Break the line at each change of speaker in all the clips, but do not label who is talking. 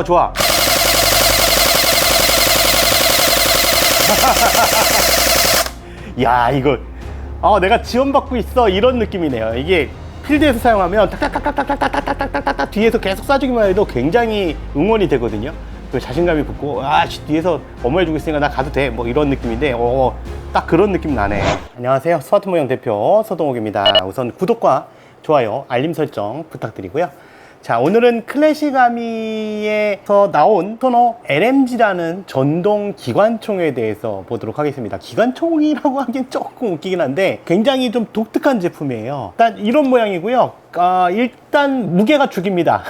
좋아. 야, 이거 내가 지원받고 있어 이런 느낌이네요. 이게 필드에서 사용하면 탁탁탁탁탁탁탁탁탁탁탁 뒤에서 계속 쏴주기만 해도 굉장히 응원이 되거든요. 그 자신감이 붙고 뒤에서 어머해주고 있으니까 나 가도 돼 뭐 이런 느낌인데 딱 그런 느낌 나네. 안녕하세요, 스마트 모형 대표 서동욱입니다. 우선 구독과 좋아요, 알림 설정 부탁드리고요. 자, 오늘은 클래식아미에서 나온 스토너 LMG라는 전동 기관총에 대해서 보도록 하겠습니다. 기관총이라고 하기엔 조금 웃기긴 한데 굉장히 좀 독특한 제품이에요. 일단 이런 모양이고요. 일단 무게가 죽입니다.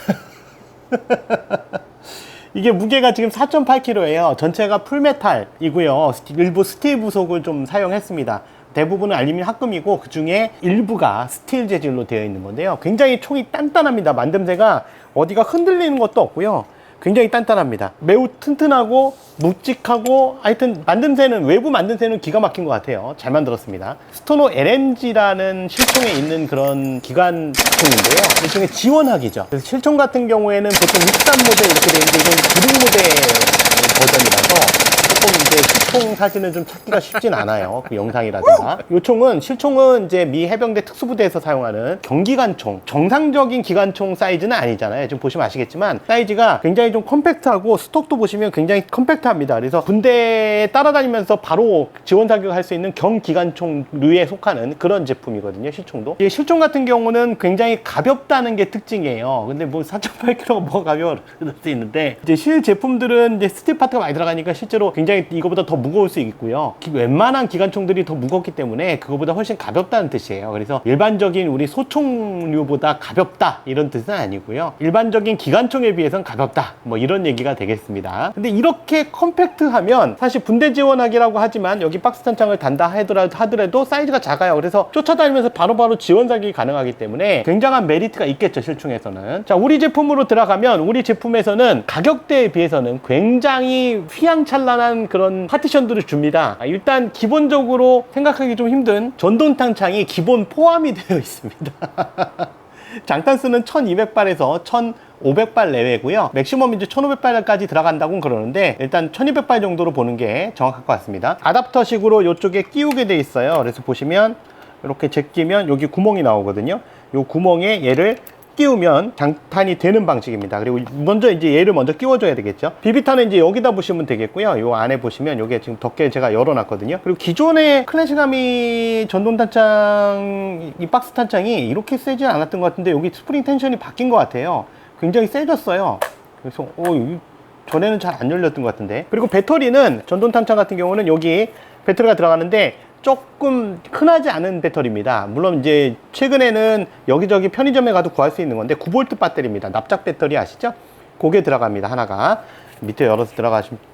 이게 무게가 지금 4.8kg예요. 전체가 풀메탈이고요. 일부 스틸 부속을 좀 사용했습니다. 대부분은 알루미늄 합금이고 그 중에 일부가 스틸 재질로 되어 있는 건데요. 굉장히 총이 단단합니다. 만듦새가 어디가 흔들리는 것도 없고요. 굉장히 단단합니다. 매우 튼튼하고 묵직하고 하여튼 만듦새는, 외부 만듦새는 기가 막힌 것 같아요. 잘 만들었습니다. 스토너 LMG라는 실총에 있는 그런 기관총인데요. 일종의 지원학이죠. 그래서 실총 같은 경우에는 보통 63 모델 이렇게 되는데 이건 그린 모델 버전이라서 조금 이제 실총 사진은 좀 찾기가 쉽진 않아요. 그 영상이라든가. 이 총은, 실총은 이제 미 해병대 특수부대에서 사용하는 경기관총. 정상적인 기관총 사이즈는 아니잖아요. 지금 보시면 아시겠지만 사이즈가 굉장히 좀 컴팩트하고 스톡도 보시면 굉장히 컴팩트합니다. 그래서 군대에 따라다니면서 바로 지원 사격할 수 있는 경기관총류에 속하는 그런 제품이거든요. 실총도. 이 실총 같은 경우는 굉장히 가볍다는 게 특징이에요. 근데 뭐 4.8kg가 뭐가 가벼울 수 있는데 이제 실 제품들은 이제 스틸 파트가 많이 들어가니까 실제로 굉장히 이거보다 더 무거울 수 있고요. 웬만한 기관총들이 더 무겁기 때문에 그거보다 훨씬 가볍다는 뜻이에요. 그래서 일반적인 우리 소총류보다 가볍다 이런 뜻은 아니고요. 일반적인 기관총에 비해서는 가볍다 뭐 이런 얘기가 되겠습니다. 근데 이렇게 컴팩트하면 사실 분대 지원하기라고 하지만 여기 박스 탄창을 단다 하더라도 사이즈가 작아요. 그래서 쫓아다니면서 바로바로 지원 사격이 가능하기 때문에 굉장한 메리트가 있겠죠, 실총에서는. 자, 우리 제품으로 들어가면 우리 제품에서는 가격대에 비해서는 굉장히 휘황찬란한 그런 파티션들을 줍니다. 일단 기본적으로 생각하기 좀 힘든 전동 탄창이 기본 포함이 되어 있습니다. 장탄수는 1200발에서 1500발 내외고요. 맥시멈 이제 1500발까지 들어간다고 그러는데 일단 1200발 정도로 보는 게 정확할 것 같습니다. 아답터식으로 이쪽에 끼우게 돼 있어요. 그래서 보시면 이렇게 제끼면 여기 구멍이 나오거든요. 이 구멍에 얘를 끼우면 장탄이 되는 방식입니다. 그리고 먼저 이제 얘를 먼저 끼워줘야 되겠죠. 비비탄은 이제 여기다 보시면 되겠고요. 요 안에 보시면 요게 지금 덮개 제가 열어놨거든요. 그리고 기존의 클래식아미 전동 탄창, 이 박스 탄창이 이렇게 세지 않았던 것 같은데 여기 스프링 텐션이 바뀐 것 같아요. 굉장히 세졌어요. 그래서 전에는 잘 안 열렸던 것 같은데. 그리고 배터리는 전동 탄창 같은 경우는 여기 배터리가 들어가는데 조금 흔하지 않은 배터리입니다. 물론 이제 최근에는 여기저기 편의점에 가도 구할 수 있는 건데 9V 배터리입니다. 납작 배터리 아시죠? 그게 들어갑니다. 하나가 밑에 열어서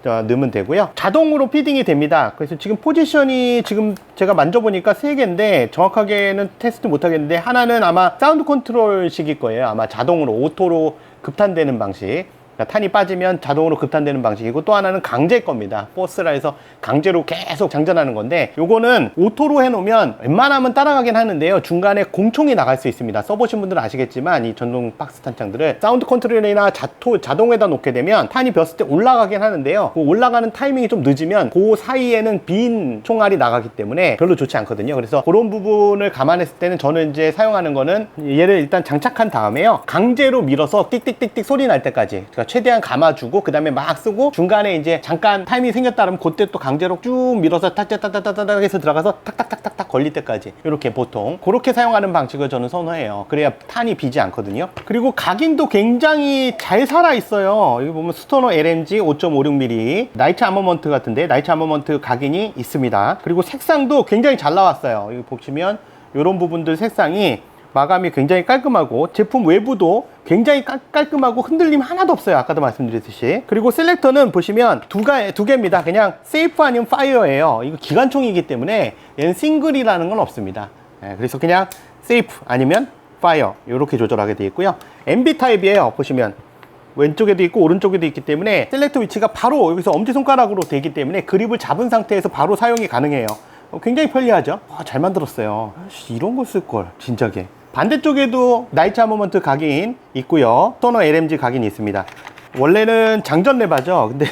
넣으면 되고요. 자동으로 피딩이 됩니다. 그래서 지금 포지션이 지금 제가 만져보니까 3개인데 정확하게는 테스트 못 하겠는데 하나는 아마 사운드 컨트롤식일 거예요. 아마 자동으로 오토로 급탄되는 방식. 탄이 빠지면 자동으로 급탄되는 방식이고, 또 하나는 강제 겁니다. 포스라 해서 강제로 계속 장전하는 건데, 요거는 오토로 해놓으면 웬만하면 따라가긴 하는데요, 중간에 공총이 나갈 수 있습니다. 써보신 분들은 아시겠지만 이 전동 박스 탄창들을 사운드 컨트롤이나 자동에다 놓게 되면 탄이 벼을 때 올라가긴 하는데요, 그 올라가는 타이밍이 좀 늦으면 그 사이에는 빈 총알이 나가기 때문에 별로 좋지 않거든요. 그래서 그런 부분을 감안했을 때는 저는 이제 사용하는 거는 얘를 일단 장착한 다음에요, 강제로 밀어서 띡띡띡띡 소리 날 때까지, 그러니까 최대한 감아주고 그 다음에 막 쓰고, 중간에 이제 잠깐 타이밍이 생겼다 그러면 그때 또 강제로 쭉 밀어서 탁탁탁탁탁 해서 들어가서 탁탁탁탁탁 걸릴 때까지, 이렇게 보통 그렇게 사용하는 방식을 저는 선호해요. 그래야 탄이 비지 않거든요. 그리고 각인도 굉장히 잘 살아 있어요. 여기 보면 스토너 LMG 5.56mm 나이트 아머먼트 같은데, 나이트 아머먼트 각인이 있습니다. 그리고 색상도 굉장히 잘 나왔어요. 여기 보시면 이런 부분들 색상이 마감이 굉장히 깔끔하고, 제품 외부도 굉장히 깔끔하고 흔들림 하나도 없어요. 아까도 말씀드렸듯이. 그리고 셀렉터는 보시면 두 개입니다. 그냥 세이프 아니면 파이어예요. 이거 기관총이기 때문에 얘는 싱글이라는 건 없습니다. 그래서 그냥 세이프 아니면 파이어 이렇게 조절하게 되어 있고요. MB 타입이에요. 보시면 왼쪽에도 있고 오른쪽에도 있기 때문에 셀렉터 위치가 바로 여기서 엄지손가락으로 되기 때문에 그립을 잡은 상태에서 바로 사용이 가능해요. 굉장히 편리하죠. 잘 만들었어요. 이런 거 쓸걸 진작에. 반대쪽에도 나이트 아머먼트 각인 있고요. 토너 LMG 각인이 있습니다. 원래는 장전 레바죠. 근데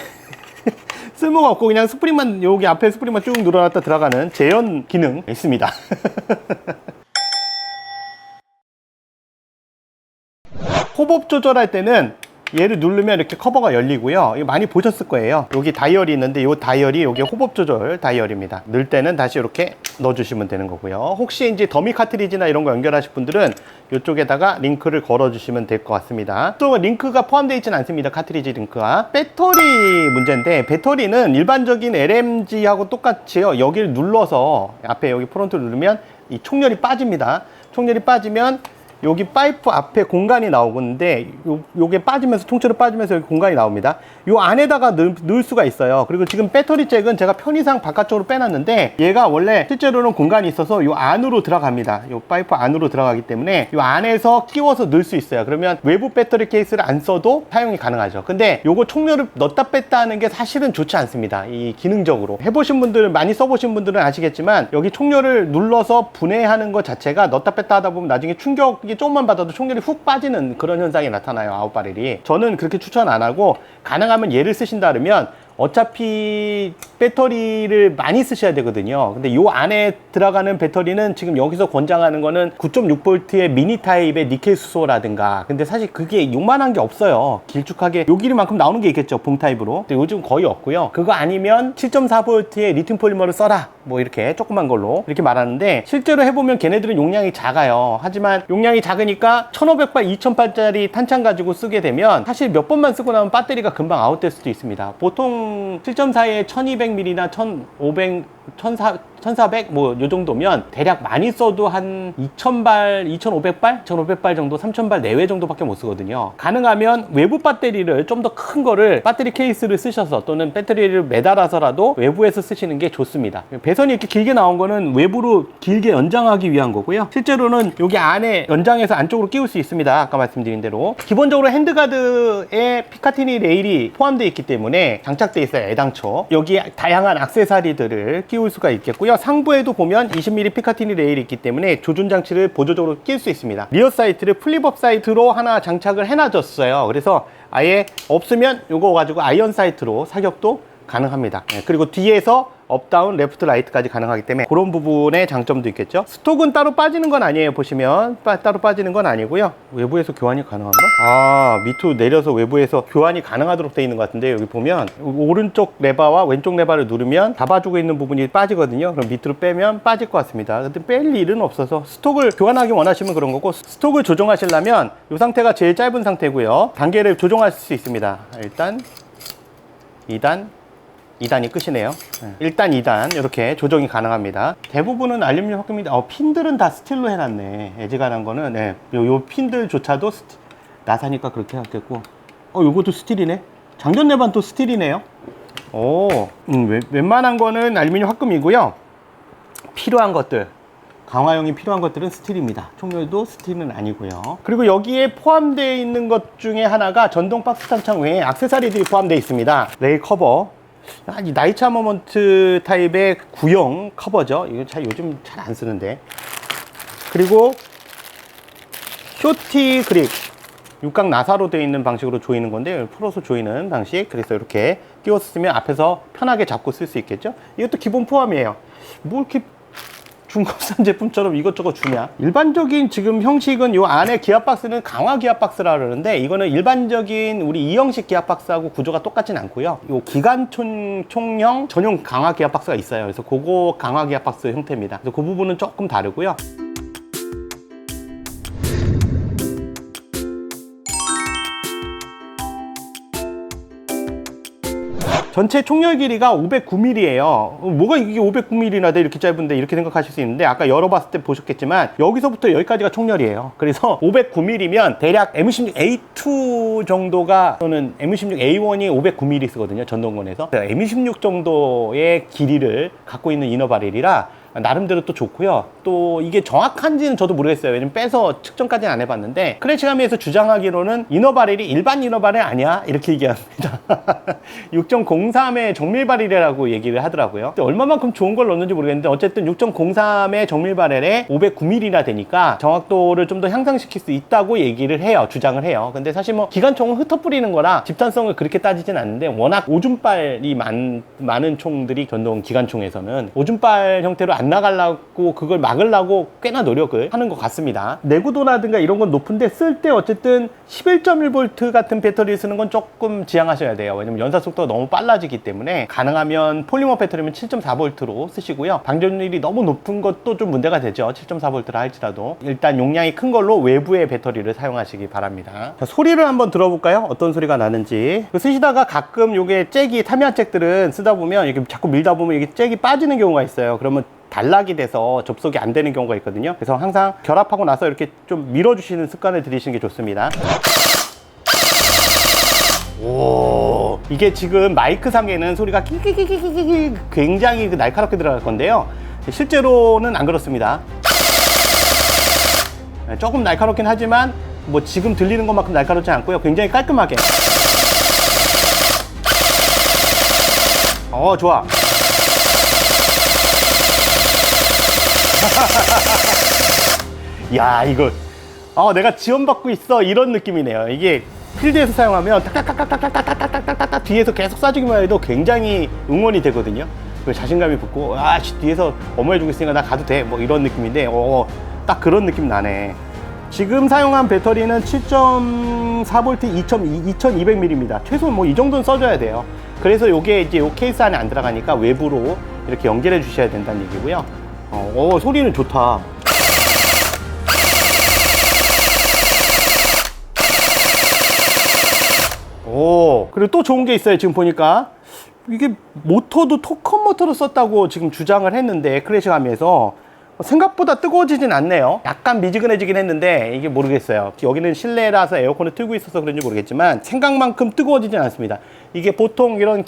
쓸모가 없고 그냥 스프링만, 여기 앞에 스프링만 쭉 눌러놨다 들어가는 재현 기능 있습니다. 호법 조절할 때는 얘를 누르면 이렇게 커버가 열리고요. 이거 많이 보셨을 거예요. 여기 다이얼이 있는데 이 다이얼이 여기 호법 조절 다이얼입니다. 넣을 때는 다시 이렇게 넣어주시면 되는 거고요. 혹시 이제 더미 카트리지나 이런 거 연결하실 분들은 이쪽에다가 링크를 걸어주시면 될 것 같습니다. 또 링크가 포함되어 있지는 않습니다. 카트리지 링크가. 배터리 문제인데, 배터리는 일반적인 LMG하고 똑같이요. 여기를 눌러서 앞에 여기 프론트를 누르면 이 총열이 빠집니다. 총열이 빠지면 여기 파이프 앞에 공간이 나오는데 요게 빠지면서, 통째로 빠지면서 여기 공간이 나옵니다. 요 안에다가 넣을 수가 있어요. 그리고 지금 배터리 잭은 제가 편의상 바깥쪽으로 빼놨는데 얘가 원래 실제로는 공간이 있어서 요 안으로 들어갑니다. 요 파이프 안으로 들어가기 때문에 요 안에서 끼워서 넣을 수 있어요. 그러면 외부 배터리 케이스를 안 써도 사용이 가능하죠. 근데 요거 총열을 넣었다 뺐다 하는 게 사실은 좋지 않습니다. 이 기능적으로 해보신 분들, 많이 써보신 분들은 아시겠지만 여기 총열을 눌러서 분해하는 것 자체가 넣었다 뺐다 하다 보면 나중에 충격이 조금만 받아도 총열이 훅 빠지는 그런 현상이 나타나요. 아웃바렐이. 저는 그렇게 추천 안 하고, 가능하면 얘를 쓰신다 그러면 어차피 배터리를 많이 쓰셔야 되거든요. 근데 요 안에 들어가는 배터리는 지금 여기서 권장하는 거는 9.6V의 미니 타입의 니켈 수소라든가, 근데 사실 그게 요만한 게 없어요. 길쭉하게 요 길이만큼 나오는 게 있겠죠, 봉 타입으로. 근데 요즘 거의 없고요. 그거 아니면 7.4V의 리튬 폴리머를 써라, 뭐 이렇게 조그만 걸로 이렇게 말하는데, 실제로 해보면 걔네들은 용량이 작아요. 하지만 용량이 작으니까 1500발 2000발짜리 탄창 가지고 쓰게 되면 사실 몇 번만 쓰고 나면 배터리가 금방 아웃될 수도 있습니다. 보통 7.4에 1200ml나 1500, 1400 뭐 요 정도면 대략 많이 써도 한 2000발, 2500발, 1500발 정도, 3000발 내외 정도밖에 못 쓰거든요. 가능하면 외부 배터리를 좀 더 큰 거를 배터리 케이스를 쓰셔서, 또는 배터리를 매달아서라도 외부에서 쓰시는 게 좋습니다. 배선이 이렇게 길게 나온 거는 외부로 길게 연장하기 위한 거고요. 실제로는 여기 안에 연장해서 안쪽으로 끼울 수 있습니다. 아까 말씀드린 대로. 기본적으로 핸드가드에 피카티니 레일이 포함되어 있기 때문에 장착되어 있어요. 애당초. 여기 다양한 액세서리들을 끼울 수가 있겠고요. 상부에도 보면 20mm 피카티니 레일이 있기 때문에 조준 장치를 보조적으로 낄 수 있습니다. 리어 사이트를 플립업 사이트로 하나 장착을 해놔줬어요. 그래서 아예 없으면 요거 가지고 아이언 사이트로 사격도 가능합니다. 그리고 뒤에서 업다운, 레프트, 라이트까지 가능하기 때문에 그런 부분의 장점도 있겠죠. 스톡은 따로 빠지는 건 아니에요. 보시면 따로 빠지는 건 아니고요. 외부에서 교환이 가능한가? 밑으로 내려서 외부에서 교환이 가능하도록 되어 있는 것 같은데, 여기 보면 오른쪽 레바와 왼쪽 레바를 누르면 잡아주고 있는 부분이 빠지거든요. 그럼 밑으로 빼면 빠질 것 같습니다. 근데 뺄 일은 없어서 스톡을 교환하기 원하시면 그런 거고, 스톡을 조정하시려면 이 상태가 제일 짧은 상태고요. 단계를 조정할 수 있습니다. 일단 2단, 2단이 끝이네요. 1단, 2단 이렇게 조정이 가능합니다. 대부분은 알루미늄 합금입니다. 핀들은 다 스틸로 해놨네. 에지가 난 거는 요 핀들조차도 나사니까 그렇게 하겠고, 요것도 스틸이네. 장전 내반도 스틸이네요. 웬만한 거는 알루미늄 합금이고요. 필요한 것들, 강화용이 필요한 것들은 스틸입니다. 총열도 스틸은 아니고요. 그리고 여기에 포함되어 있는 것 중에 하나가 전동 박스 탄창 외에 액세서리들이 포함되어 있습니다. 레일 커버, 이 나이트 아머먼트 타입의 구형 커버죠. 이거 요즘 잘 안 쓰는데. 그리고 쇼티 그립, 육각 나사로 되어 있는 방식으로 조이는 건데, 풀어서 조이는 방식. 그래서 이렇게 끼워서 쓰면 앞에서 편하게 잡고 쓸 수 있겠죠. 이것도 기본 포함이에요. 뭐 이렇게 중국산 제품처럼 이것저것 주냐. 일반적인 지금 형식은 요 안에 기압박스는 강화 기압박스라 그러는데, 이거는 일반적인 우리 이형식 기압박스하고 구조가 똑같진 않고요. 요 기관총형 전용 강화 기압박스가 있어요. 그래서 그거 강화 기압박스 형태입니다. 그래서 그 부분은 조금 다르고요. 전체 총열 길이가 509mm예요. 뭐가 이게 509mm나 돼, 이렇게 짧은데, 이렇게 생각하실 수 있는데, 아까 열어봤을 때 보셨겠지만 여기서부터 여기까지가 총열이에요. 그래서 509mm면 대략 M16A2 정도가, 또는 M16A1이 509mm 쓰거든요, 전동건에서. M16 정도의 길이를 갖고 있는 이너 바렐이라 나름대로 또 좋고요. 또 이게 정확한지는 저도 모르겠어요. 왜냐면 빼서 측정까지는 안 해봤는데 클래식함에서 주장하기로는 이너 바렐이 일반 이너 바렐 아니야? 이렇게 얘기합니다. 6.03의 정밀 바렐이라고 얘기를 하더라고요. 얼마만큼 좋은 걸 넣었는지 모르겠는데 어쨌든 6.03의 정밀 바렐에 509mm나 되니까 정확도를 좀 더 향상시킬 수 있다고 얘기를 해요. 주장을 해요. 근데 사실 뭐 기관총은 흩어뿌리는 거라 집단성을 그렇게 따지진 않는데 워낙 오줌발이 많은 총들이 전동 기관총에서는 오줌발 형태로 안 나가려고 그걸 막으려고 꽤나 노력을 하는 것 같습니다. 내구도라든가 이런 건 높은데 쓸 때 어쨌든 11.1V 같은 배터리를 쓰는 건 조금 지양하셔야 돼요. 왜냐면 연사 속도가 너무 빨라지기 때문에 가능하면 폴리머 배터리면 7.4V로 쓰시고요. 방전율이 너무 높은 것도 좀 문제가 되죠. 7.4V라 할지라도 일단 용량이 큰 걸로 외부의 배터리를 사용하시기 바랍니다. 자, 소리를 한번 들어볼까요? 어떤 소리가 나는지. 쓰시다가 가끔 요게 잭이 타미야 잭들은 쓰다 보면 이렇게 자꾸 밀다 보면 이게 잭이 빠지는 경우가 있어요. 그러면 단락이 돼서 접속이 안 되는 경우가 있거든요. 그래서 항상 결합하고 나서 이렇게 좀 밀어주시는 습관을 들이시는 게 좋습니다. 오, 이게 지금 마이크 상에는 소리가 끼끼끼끼끼 굉장히 날카롭게 들어갈 건데요. 실제로는 안 그렇습니다. 조금 날카롭긴 하지만 뭐 지금 들리는 것만큼 날카롭지 않고요. 굉장히 깔끔하게. 좋아. 야, 이거 내가 지원받고 있어 이런 느낌이네요. 이게 필드에서 사용하면 탁탁탁탁탁탁탁탁탁탁 뒤에서 계속 쏴주기만 해도 굉장히 응원이 되거든요. 자신감이 붙고 뒤에서 어머해주고 있으니까 나 가도 돼 뭐 이런 느낌인데 딱 그런 느낌 나네. 지금 사용한 배터리는 7.4V 2200mAh입니다. 최소 뭐 이 정도는 써줘야 돼요. 그래서 요게 이제 요 케이스 안에 안 들어가니까 외부로 이렇게 연결해 주셔야 된다는 얘기고요. 소리는 좋다. 그리고 또 좋은 게 있어요. 지금 보니까 이게 모터도 토큰 모터로 썼다고 지금 주장을 했는데 클래식함에서 생각보다 뜨거워지진 않네요. 약간 미지근해지긴 했는데 이게 모르겠어요. 여기는 실내라서 에어컨을 틀고 있어서 그런지 모르겠지만 생각만큼 뜨거워지진 않습니다. 이게 보통 이런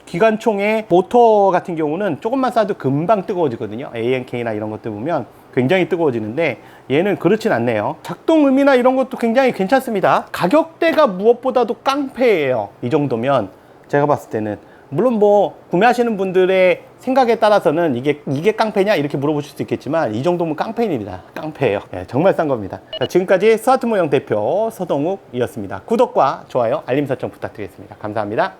기관총의 모터 같은 경우는 조금만 쏴도 금방 뜨거워지거든요. ANK나 이런 것들 보면 굉장히 뜨거워지는데 얘는 그렇진 않네요. 작동 음이나 이런 것도 굉장히 괜찮습니다. 가격대가 무엇보다도 깡패예요. 이 정도면 제가 봤을 때는 물론 뭐 구매하시는 분들의 생각에 따라서는 이게 깡패냐 이렇게 물어보실 수 있겠지만 이 정도면 깡패입니다. 깡패예요. 정말 싼 겁니다. 자, 지금까지 스마트모형 대표 서동욱이었습니다. 구독과 좋아요, 알림 설정 부탁드리겠습니다. 감사합니다.